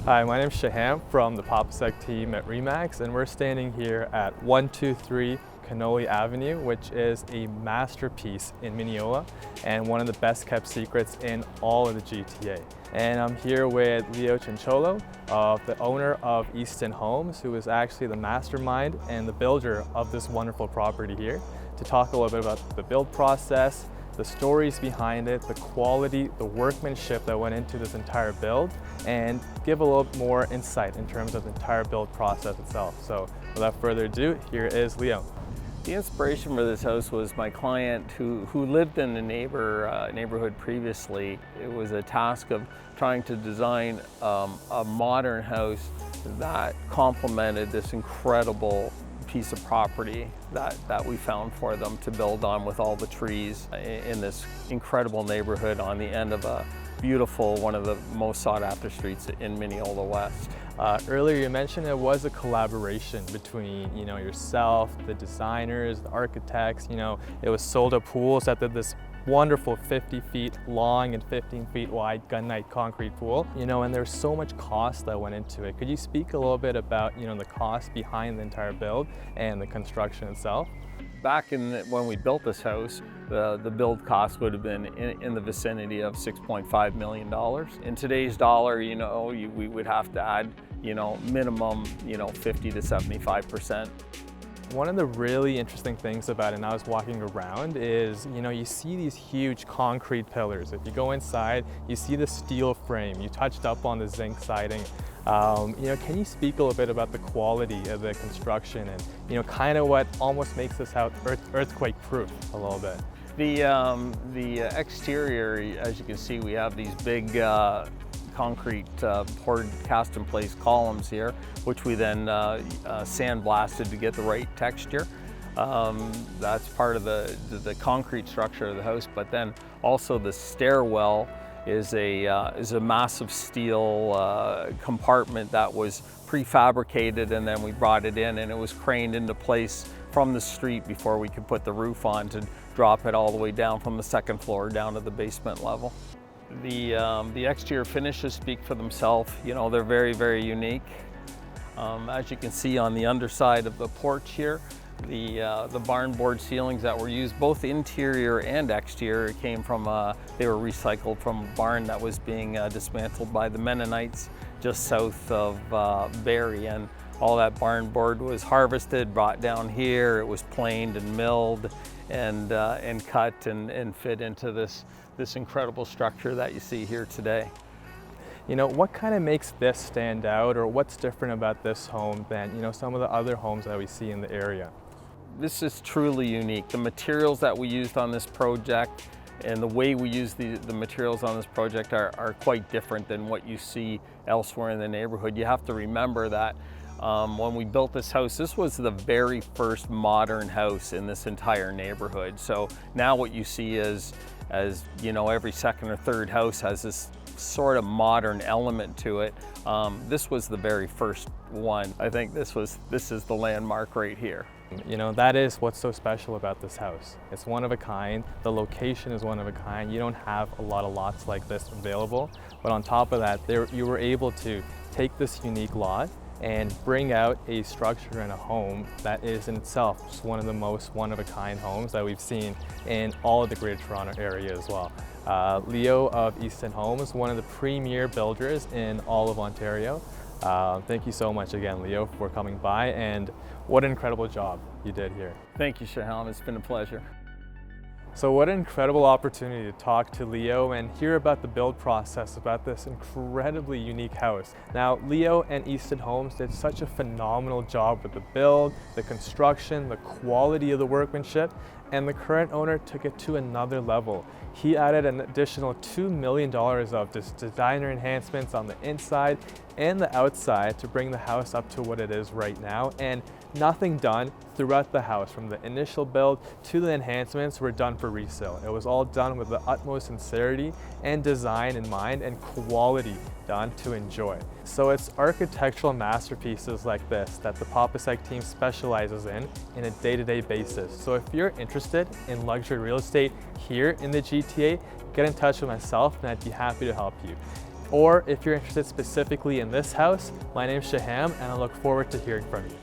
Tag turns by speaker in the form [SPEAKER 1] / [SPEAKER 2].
[SPEAKER 1] Hi, my name is Shaham from the PopSec team at Remax, and we're standing here at 123 Kenollie Avenue, which is a masterpiece in Mineola and one of the best kept secrets in all of the GTA. And I'm here with Leo Chincholo, the owner of Easton Homes, who is actually the mastermind and the builder of this wonderful property here, to talk a little bit about the build process, the stories behind it, the quality, the workmanship that went into this entire build, and give a little more insight in terms of the entire build process itself. So without further ado, here is Leo.
[SPEAKER 2] The inspiration for this house was my client who lived in the neighborhood previously. It was a task of trying to design a modern house that complemented this incredible piece of property that we found for them to build on, with all the trees in this incredible neighborhood on the end of a beautiful, one of the most sought after streets in Mineola West.
[SPEAKER 1] Earlier you mentioned it was a collaboration between yourself, the designers, the architects. It was Solda Pools that did this wonderful 50 feet long and 15 feet wide gunite concrete pool, and there's so much cost that went into it. Could you speak a little bit about the cost behind the entire build and the construction itself?
[SPEAKER 2] Back when we built this house, the build cost would have been in the vicinity of $6.5 million. In today's dollar, we would have to add minimum 50 to 75%.
[SPEAKER 1] One of the really interesting things about it, and I was walking around, is you see these huge concrete pillars. If you go inside, you see the steel frame. You touched up on the zinc siding. Can you speak a little bit about the quality of the construction and kind of what almost makes this house earthquake proof a little bit?
[SPEAKER 2] The exterior, as you can see, we have these big concrete poured cast in place columns here, which we then sandblasted to get the right texture. That's part of the concrete structure of the house, but then also the stairwell is a massive steel compartment that was prefabricated, and then we brought it in, and it was craned into place from the street before we could put the roof on to drop it all the way down from the second floor down to the basement level. The exterior finishes speak for themselves. They're very, very unique. As you can see on the underside of the porch here, the barn board ceilings that were used, both interior and exterior, came from they were recycled from a barn that was being dismantled by the Mennonites just south of Barrie, and all that barn board was harvested, brought down here. It was planed and milled and cut and fit into this incredible structure that you see here today.
[SPEAKER 1] What kind of makes this stand out, or what's different about this home than some of the other homes that we see in the area?
[SPEAKER 2] This is truly unique. The materials that we used on this project and the way we use the materials on this project are quite different than what you see elsewhere in the neighborhood. You have to remember that when we built this house, this was the very first modern house in this entire neighborhood. So now what you see is, every second or third house has this sort of modern element to it. This was the very first one. I think this is the landmark right here.
[SPEAKER 1] That is what's so special about this house. It's one of a kind. The location is one of a kind. You don't have a lot of lots like this available. But on top of that, you were able to take this unique lot and bring out a structure in a home that is in itself just one of the most one-of-a-kind homes that we've seen in all of the Greater Toronto area as well. Leo of Easton Homes, one of the premier builders in all of Ontario. Thank you so much again, Leo, for coming by, and what an incredible job you did here.
[SPEAKER 2] Thank you, Shaham. It's been a pleasure.
[SPEAKER 1] So what an incredible opportunity to talk to Leo and hear about the build process, about this incredibly unique house. Now, Leo and Easton Homes did such a phenomenal job with the build, the construction, the quality of the workmanship, and the current owner took it to another level. He added an additional $2 million of designer enhancements on the inside and the outside to bring the house up to what it is right now, and nothing done throughout the house, from the initial build to the enhancements, were done for resale. It was all done with the utmost sincerity and design in mind, and quality done to enjoy. So it's architectural masterpieces like this that the PopSec team specializes in a day-to-day basis. So if you're interested in luxury real estate here in the GTA, get in touch with myself and I'd be happy to help you. Or if you're interested specifically in this house, my name's Shaham and I look forward to hearing from you.